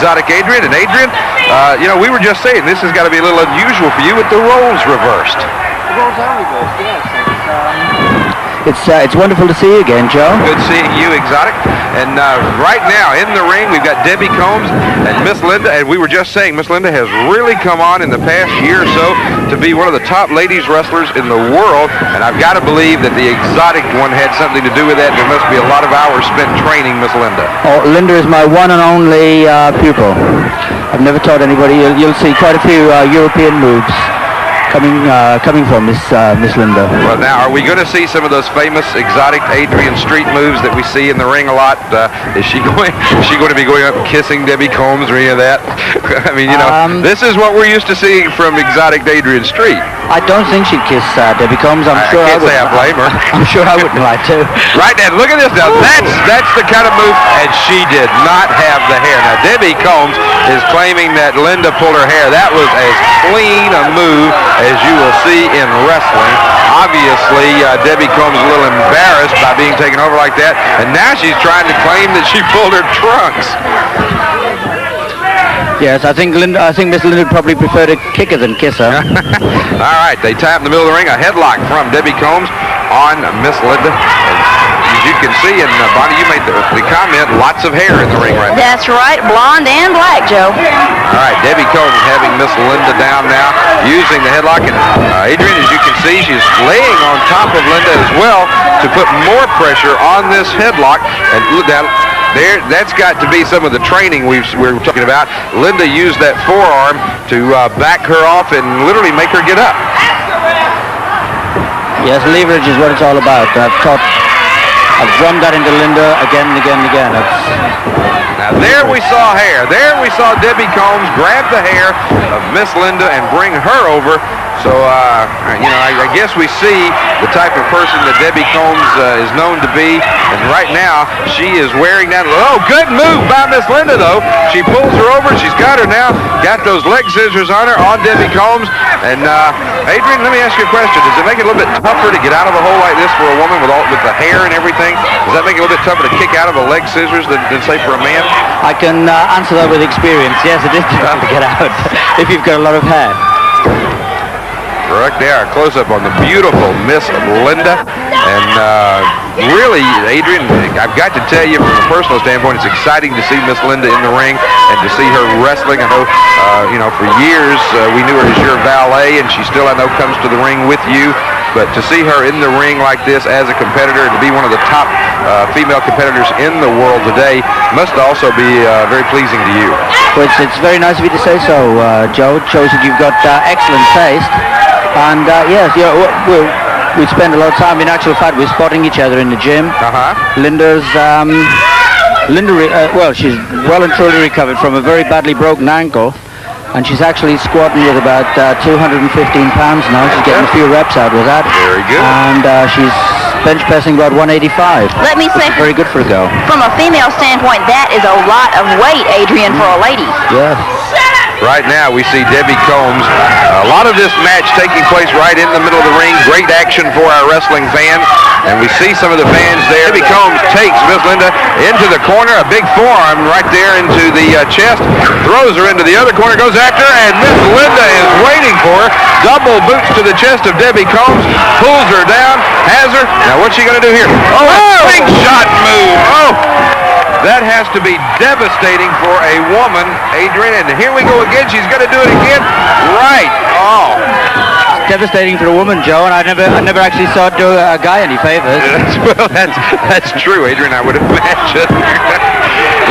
Exotic Adrian. And Adrian, you know, we were just saying this has got to be a little unusual for you with the roles reversed. The roles are reversed, yes. It's wonderful to see you again, Joe. Good seeing you, Exotic. And right now in the ring, we've got Debbie Combs and Miss Linda. And we were just saying, Miss Linda has really come on in the past year or so to be one of the top ladies wrestlers in the world. And I've got to believe that the Exotic one had something to do with that. There must be a lot of hours spent training Miss Linda. Oh, Linda is my one and only pupil. I've never taught anybody. You'll see quite a few European moves coming from Miss Linda. Well, now, are we going to see some of those famous Exotic Adrian Street moves that we see in the ring a lot? Is she going to be going up and kissing Debbie Combs or any of that? I mean, you know, this is what we're used to seeing from Exotic Adrian Street. I don't think she'd kiss Debbie Combs. I'm sure I can't say I blame her. I'm sure I wouldn't like to. Right now, look at this now. That's the kind of move, and she did not have the hair. Now, Debbie Combs is claiming that Linda pulled her hair. That was as clean a move as you will see in wrestling. Obviously, Debbie Combs is a little embarrassed by being taken over like that, and now she's trying to claim that she pulled her trunks. Yes, I think Miss Linda would probably prefer to kick her than kiss her. All right, they tap in the middle of the ring. A headlock from Debbie Combs on Miss Linda. As you can see, and Bonnie, you made the comment, lots of hair in the ring right now. That's right, blonde and black, Joe. All right, Debbie Combs having Miss Linda down now, using the headlock. And Adrian, as you can see, she's laying on top of Linda as well to put more pressure on this headlock. And now, that's got to be some of the training we were talking about. Linda used that forearm to back her off and literally make her get up. Yes, leverage is what it's all about. I've drummed that into Linda again and again and again. Now there we saw hair. There we saw Debbie Combs grab the hair of Miss Linda and bring her over. So, you know, I guess we see the type of person that Debbie Combs is known to be. And right now, she is wearing that. Oh, good move by Miss Linda, though. She pulls her over. She's got her now. Got those leg scissors on her, on Debbie Combs. And, Adrian, let me ask you a question. Does it make it a little bit tougher to get out of a hole like this for a woman with the hair and everything? Does that make it a little bit tougher to kick out of a leg scissors than say, for a man? I can answer that with experience. Yes, it is tough to get out if you've got a lot of hair. Right there, a close-up on the beautiful Miss Linda. And really, Adrian, I've got to tell you from a personal standpoint, it's exciting to see Miss Linda in the ring and to see her wrestling. I know, you know, for years we knew her as your valet, and she still, I know, comes to the ring with you. But to see her in the ring like this as a competitor and to be one of the top female competitors in the world today must also be very pleasing to you. Well, it's very nice of you to say so, Joe. It shows that you've got excellent taste. And yes, you know, we spend a lot of time. In actual fact, we're spotting each other in the gym. Linda's well, she's well and truly recovered from a very badly broken ankle, and she's actually squatting with about 215 pounds now. She's getting a few reps out with that. Very good. And she's bench pressing about 185. Let me say, very good for a go. From a female standpoint, that is a lot of weight, Adrian, for a lady. Yes. Right now we see Debbie Combs. A lot of this match taking place right in the middle of the ring. Great action for our wrestling fans. And we see some of the fans there. Debbie Combs takes Miss Linda into the corner. A big forearm right there into the chest. Throws her into the other corner. Goes after her. And Miss Linda is waiting for her. Double boots to the chest of Debbie Combs. Pulls her down. Has her. Now what's she going to do here? Oh, a big shot move. Oh. That has to be devastating for a woman, Adrian. And here we go again. She's going to do it again. Right. Oh. Devastating for a woman, Joe, and I never actually saw it do a guy any favors. Well, that's true, Adrian, I would imagine.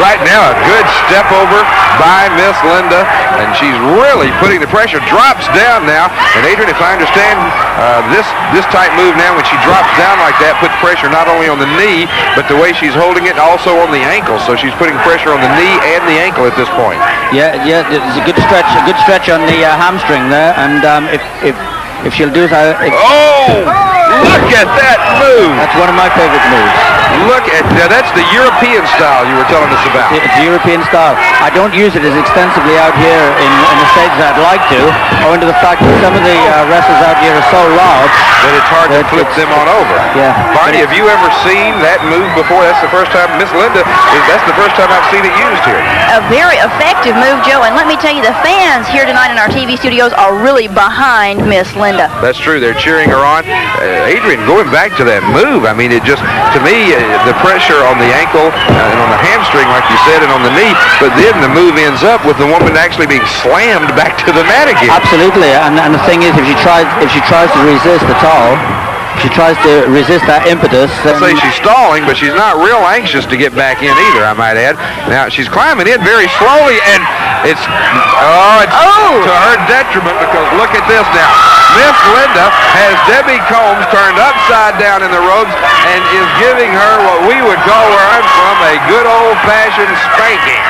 Right now, a good step over by Miss Linda, and she's really putting the pressure. Drops down now, and Adrian, if I understand, this type move now, when she drops down like that, puts pressure not only on the knee, but the way she's holding it, also on the ankle. So she's putting pressure on the knee and the ankle at this point. Yeah, it's a good stretch on the hamstring there, and if she'll do that. Oh, look at that move! That's one of my favorite moves. Look at that's the European style you were telling us about. It's the European style. I don't use it as extensively out here in the States as I'd like to, owing to the fact that some of the wrestlers out here are so large that it's hard to flip them on over. Yeah. Barney, have you ever seen that move before? That's the first time. Miss Linda, that's the first time I've seen it used here. A very effective move, Joe, and let me tell you, the fans here tonight in our TV studios are really behind Miss Linda. That's true. They're cheering her on. Adrian, going back to that move, I mean, it just, to me, the pressure on the ankle and on the hamstring, like you said, and on the knee, but then the move ends up with the woman actually being slammed back to the mat again. Absolutely, and the thing is, if she tries to resist at all, she tries to resist that impetus. I'd say she's stalling, but she's not real anxious to get back in either, I might add. Now, she's climbing in very slowly, and it's to her detriment, because look at this now. Miss Linda has Debbie Combs turned upside down in the ropes and is giving her what we would call where I'm from a good old-fashioned spanking.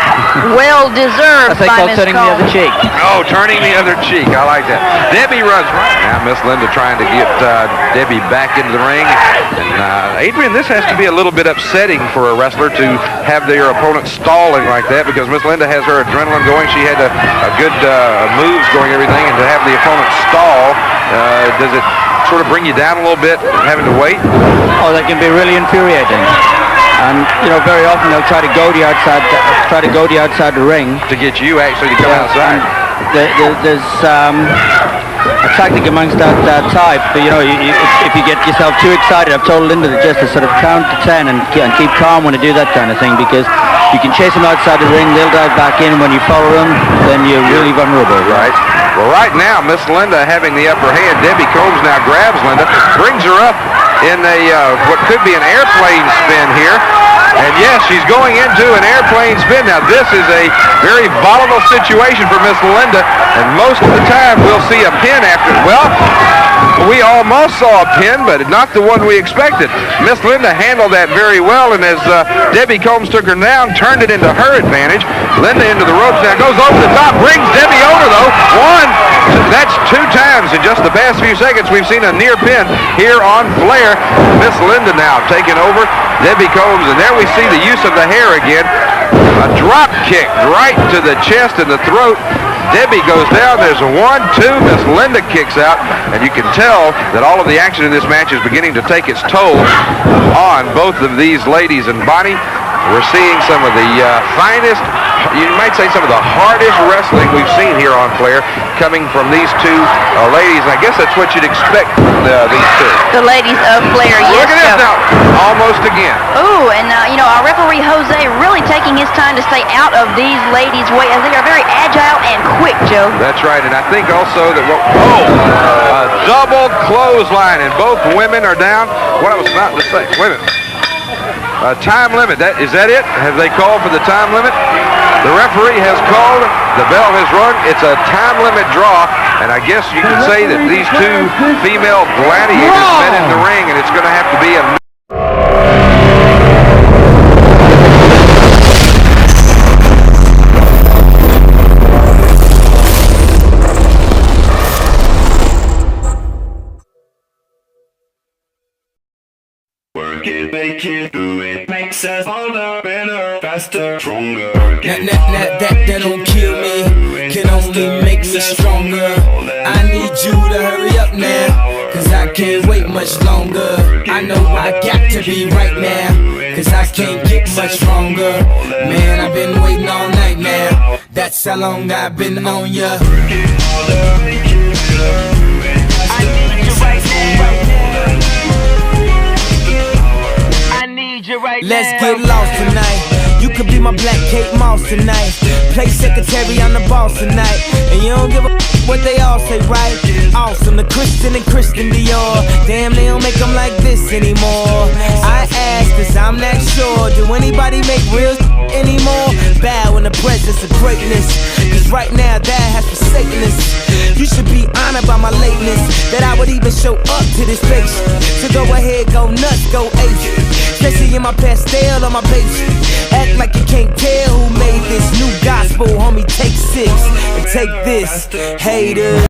Well deserved by Miss turning Combs. the other cheek. Oh, turning the other cheek. I like that. Debbie runs right now. Miss Linda trying to get Debbie back into the ring. And Adrian, this has to be a little bit upsetting for a wrestler to have their opponent stalling like that, because Miss Linda has her adrenaline going. She had a good moves going, everything, and to have the opponent stall, does it sort of bring you down a little bit, having to wait? Oh, that can be really infuriating. And very often they'll try to go the outside the ring to get you actually to come outside. There's a tactic amongst that type. But if you get yourself too excited, I've told Linda just to sort of count to 10 and keep calm when you do that kind of thing, because you can chase them outside the ring, they'll dive back in. When you follow them, then you're really vulnerable. Right. Well, right now, Miss Linda having the upper hand. Debbie Combs now grabs Linda, brings her up in a what could be an airplane spin here. And yes, she's going into an airplane spin. Now, this is a very volatile situation for Miss Linda, and most of the time we'll see a pin after. Well, we almost saw a pin, but not the one we expected. Miss Linda handled that very well, and as Debbie Combs took her down, turned it into her advantage. Linda into the ropes now, goes over the top, brings Debbie over though. That's 2 times in just the past few seconds we've seen a near pin here on Flair. Miss Linda now taking over Debbie Combs, and there we see the use of the hair again. A drop kick right to the chest and the throat. Debbie goes down. There's a 1-2. Miss Linda kicks out, and you can tell that all of the action in this match is beginning to take its toll on both of these ladies. And Bonnie, we're seeing some of the finest, you might say some of the hardest wrestling we've seen here on Flair coming from these 2 ladies. And I guess that's what you'd expect from these 2. The ladies of Flair, yes. Look at this now, almost again. Ooh, and our referee Jose really taking his time to stay out of these ladies' way, as they are very agile and quick, Joe. That's right, and I think also that a double clothesline, and both women are down. What I was about to say, wait a minute. Time limit, is that it? Have they called for the time limit? The referee has called, the bell has rung, it's a time limit draw, and I guess you can say that these 2 female gladiators met in the ring, and it's going to have to be a... Make it, do it, makes us harder, better, faster, stronger. That don't kill me, can only make me stronger. I need you to hurry up now, cause I can't wait much longer. I know I got to be right now, cause I can't get much stronger. Man, I've been waiting all night now, that's how long I've been on ya. Let's get lost tonight. You could be my Black Kate Moss tonight. Play secretary, I'm the boss tonight. And you don't give a what they all say, right? Awesome, the Christian and Christian Dior. Damn, they don't make them like this anymore. I ask, cause I'm not sure. Do anybody make real anymore? Bow in the presence of greatness, cause right now that has forsaken us. You should be honored by my lateness, that I would even show up to this place. So go ahead, go nuts, go ape. Especially in my pastel on my page. Act like you can't tell who made this new gospel, homie. Take 6 and take this, haters.